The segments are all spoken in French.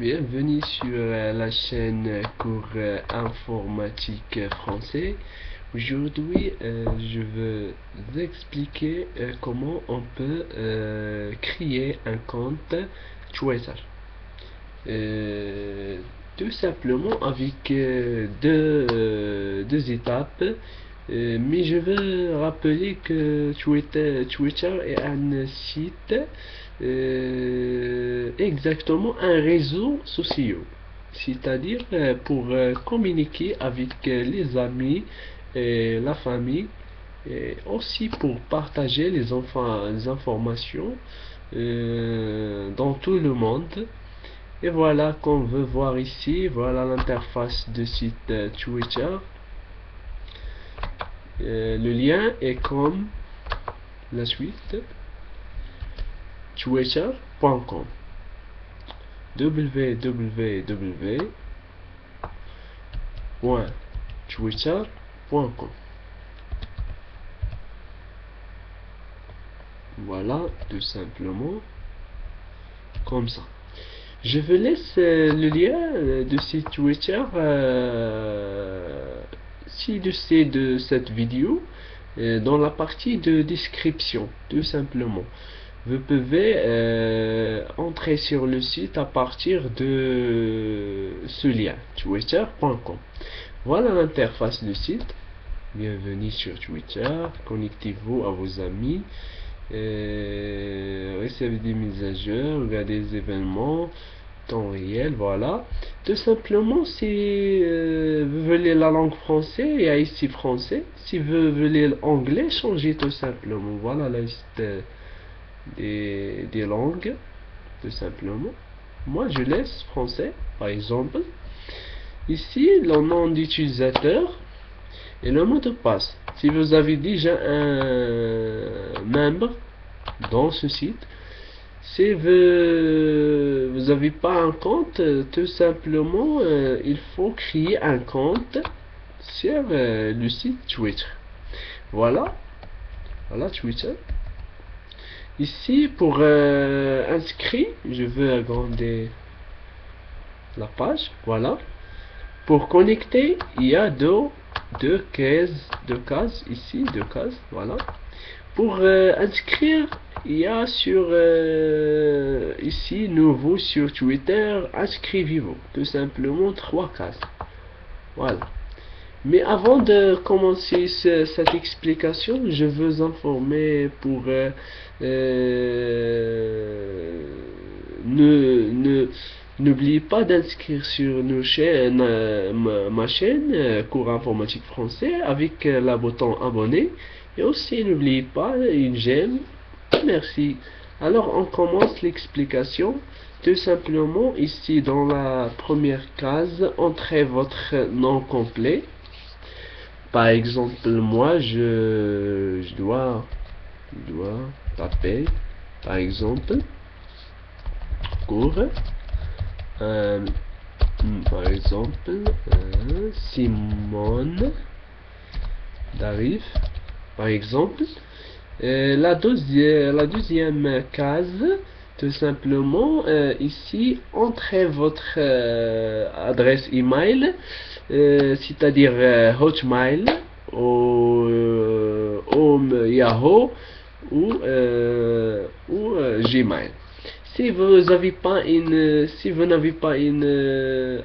Bienvenue sur la chaîne cours informatique français. Aujourd'hui, je veux vous expliquer comment on peut créer un compte Twitter. Tout simplement avec deux étapes. Mais je veux rappeler que Twitter est un site, exactement un réseau social, c'est-à-dire pour communiquer avec les amis et la famille, et aussi pour partager les informations dans tout le monde. Et voilà qu'on veut voir ici, voilà l'interface de site Twitter. Le lien est comme la suite: twitter.com, www.twitter.com. Voilà, tout simplement comme ça. Je vous laisse le lien de site Twitter ci-dessus de cette vidéo, dans la partie de description, tout simplement. Vous pouvez entrer sur le site à partir de ce lien, twitter.com. Voilà l'interface du site. Bienvenue sur Twitter, connectez-vous à vos amis, recevez des mises à jour, regardez des événements, temps réel, voilà. Tout simplement, si vous voulez la langue française, il y a ici français. Si vous voulez l'anglais, changez tout simplement. Voilà la liste des langues, tout simplement. Moi, je laisse français, par exemple. Ici, le nom d'utilisateur et le mot de passe. Si vous avez déjà un membre dans ce site, si vous n'avez pas un compte, tout simplement, il faut créer un compte sur le site Twitter. Voilà Twitter. Ici, pour inscrire, je veux agrandir la page. Voilà. Pour connecter, il y a deux cases ici, deux cases. Voilà. Pour inscrire, il y a sur ici nouveau sur Twitter, inscrivez-vous, tout simplement 3 cases. Voilà. Mais avant de commencer cette explication, je veux informer pour n'oubliez pas d'inscrire sur nos chaînes, ma chaîne cours informatique français avec la bouton abonner. Et aussi, n'oubliez pas une j'aime. Merci. Alors, on commence l'explication. Tout simplement, ici, dans la première case, entrez votre nom complet. Par exemple, moi, je dois taper, par exemple, cours, par exemple, Simone Darif, par exemple. La deuxième case, tout simplement, ici, entrez votre adresse email, c'est-à-dire Hotmail ou Yahoo ou Gmail. Si vous n'avez pas une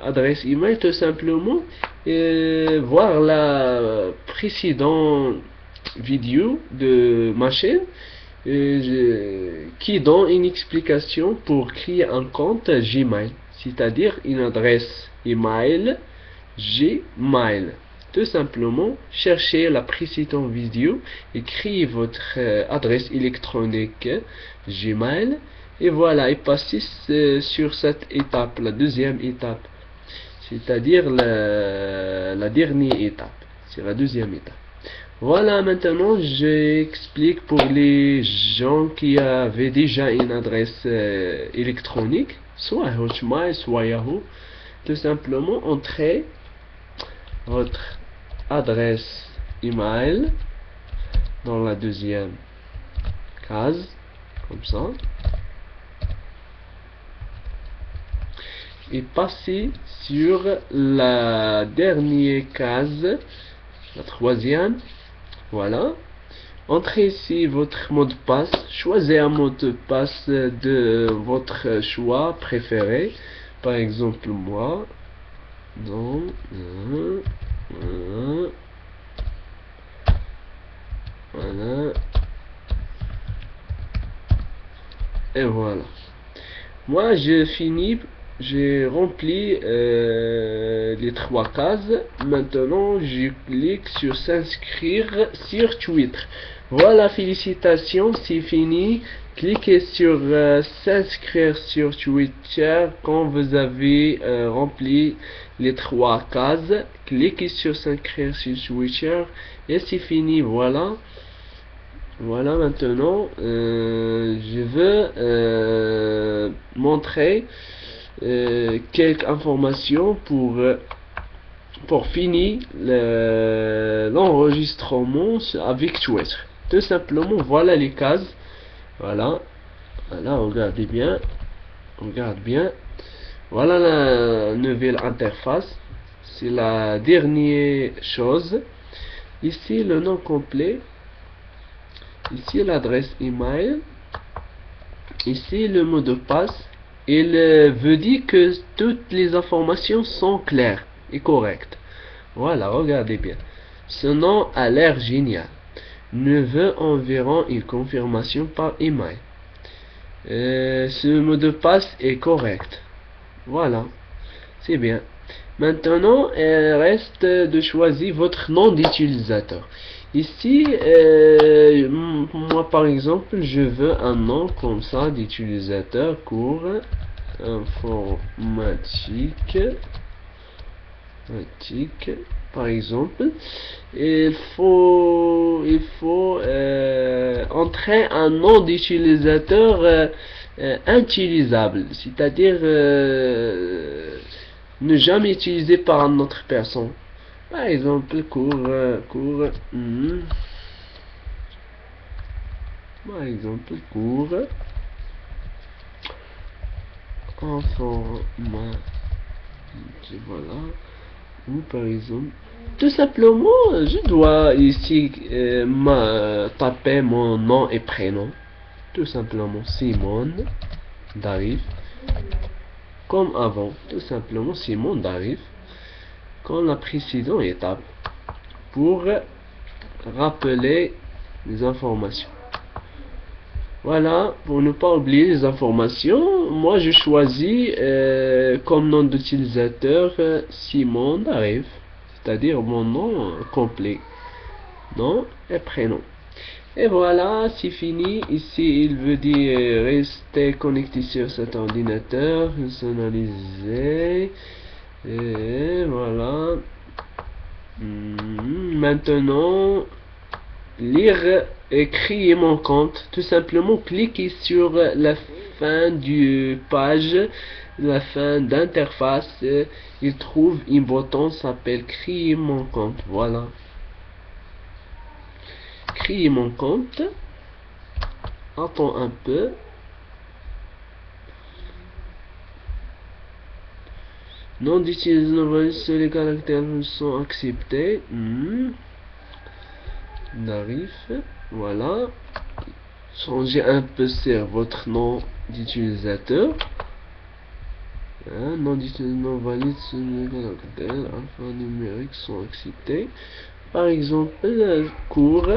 adresse email, tout simplement, voir la précédente vidéo de ma chaîne qui donne une explication pour créer un compte Gmail, c'est-à-dire une adresse email Gmail. Tout simplement, cherchez la précédente vidéo et créez votre adresse électronique Gmail. Et voilà, et passez sur cette étape, la deuxième étape, c'est-à-dire la dernière étape. C'est la deuxième étape. Voilà, maintenant j'explique pour les gens qui avaient déjà une adresse électronique, soit Hotmail, soit Yahoo. Tout simplement, entrez votre adresse email dans la deuxième case, comme ça. et passez sur la dernière case, la troisième. Voilà. Entrez ici votre mot de passe. Choisissez un mot de passe de votre choix préféré. Par exemple, moi. Non. Voilà. Et voilà. Moi, j'ai rempli les trois cases. Maintenant, je clique sur s'inscrire sur Twitter. Voilà, félicitations, c'est fini. Cliquez sur s'inscrire sur Twitter quand vous avez rempli les trois cases. Cliquez sur s'inscrire sur Twitter et c'est fini. Voilà. Voilà, maintenant, je veux montrer quelques informations pour finir l'enregistrement avec Twitter. Tout simplement, voilà les cases. Voilà, voilà, regardez bien, regarde bien. Voilà la nouvelle interface. C'est la dernière chose. Ici, le nom complet. Ici, l'adresse email. Ici, le mot de passe. Il veut dire que toutes les informations sont claires et correctes. Voilà, regardez bien. Ce nom a l'air génial. Nous veut environ une confirmation par email. Ce mot de passe est correct. Voilà, c'est bien. Maintenant, il reste de choisir votre nom d'utilisateur. Ici, moi par exemple, je veux un nom comme ça d'utilisateur court informatique, par exemple. Il faut entrer un nom d'utilisateur inutilisable, c'est-à-dire ne jamais utilisé par une autre personne. Par exemple, par exemple, cours informatique, voilà. Ou par exemple, tout simplement, je dois ici taper mon nom et prénom. Tout simplement, Simon Darif. Comme avant, tout simplement, Simon Darif. Comme la précédente étape. Pour rappeler les informations. Voilà, pour ne pas oublier les informations, moi je choisis comme nom d'utilisateur Simon Darif, c'est-à-dire mon nom complet, nom et prénom. Et voilà, c'est fini. Ici, il veut dire rester connecté sur cet ordinateur, personnalisé. Et voilà. Maintenant, lire et créer mon compte. Tout simplement, cliquez sur la fin du page, la fin d'interface. Il trouve un bouton s'appelle créer mon compte. Voilà. Créer mon compte. Attends un peu. Nom d'utilisateur, seuls les caractères sont acceptés. Darif. Voilà. Changez un peu sur votre nom d'utilisateur. Nom d'utilisateur valide, seuls les caractères alphanumériques sont acceptés. Par exemple, cours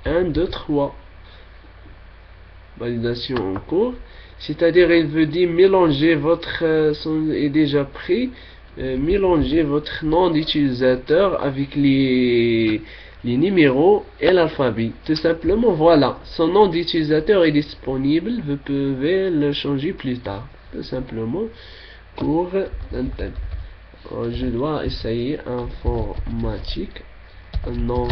1, 2, 3. Validation en cours. C'est-à-dire, il veut dire mélanger votre est déjà pris. Mélanger votre nom d'utilisateur avec les numéros et l'alphabet. Tout simplement, voilà. Son nom d'utilisateur est disponible. Vous pouvez le changer plus tard. Tout simplement, cours d'antenne. Je dois essayer informatique. Non.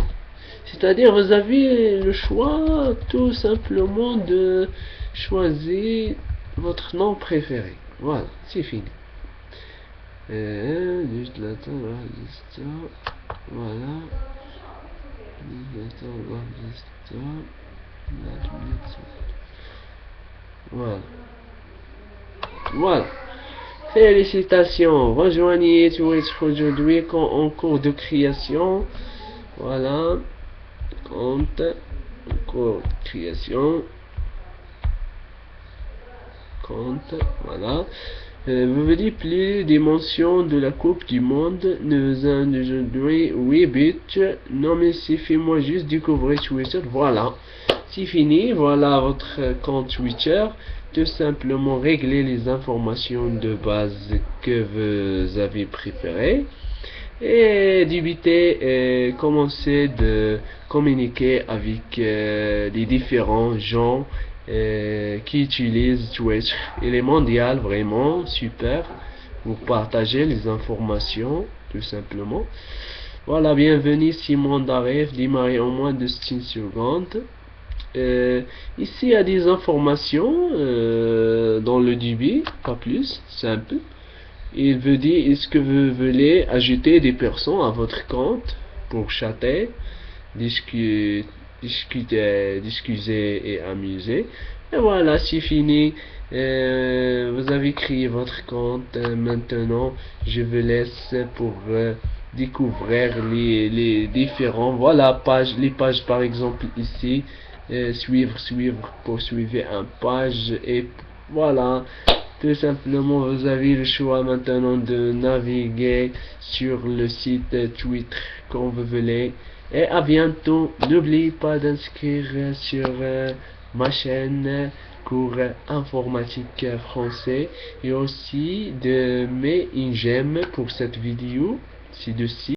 C'est-à-dire, vous avez le choix tout simplement de choisir votre nom préféré. Voilà, c'est fini. Voilà. Voilà. Voilà. Félicitations, rejoignez Twitch aujourd'hui en cours de création. Voilà, compte, en cours de création, compte, voilà. Vous voyez plus des mentions de la Coupe du Monde. Nous avons aujourd'hui 8 buts. Non mais c'est fait, moi juste découvrir Twitter. Voilà, c'est fini. Voilà votre compte Twitter. Tout simplement régler les informations de base que vous avez préférées et d'éviter et commencer de communiquer avec les différents gens qui utilisent Twitch. Il est mondial, vraiment super. Vous partagez les informations tout simplement. Voilà, bienvenue Simon Daref, démarrer en moins de 6 secondes. Ici il y a des informations dans le début, pas plus, simple. Il veut dire, est-ce que vous voulez ajouter des personnes à votre compte pour chatter, discuter, discuter et amuser. Et voilà, c'est fini. Vous avez créé votre compte. Maintenant, je vous laisse pour découvrir les différents. Voilà, les pages par exemple ici. Suivre, poursuivre un page et voilà. Tout simplement, vous avez le choix maintenant de naviguer sur le site Twitter quand vous voulez. Et à bientôt. N'oubliez pas d'inscrire sur ma chaîne cours informatique français et aussi de mettre une j'aime pour cette vidéo ci-dessus.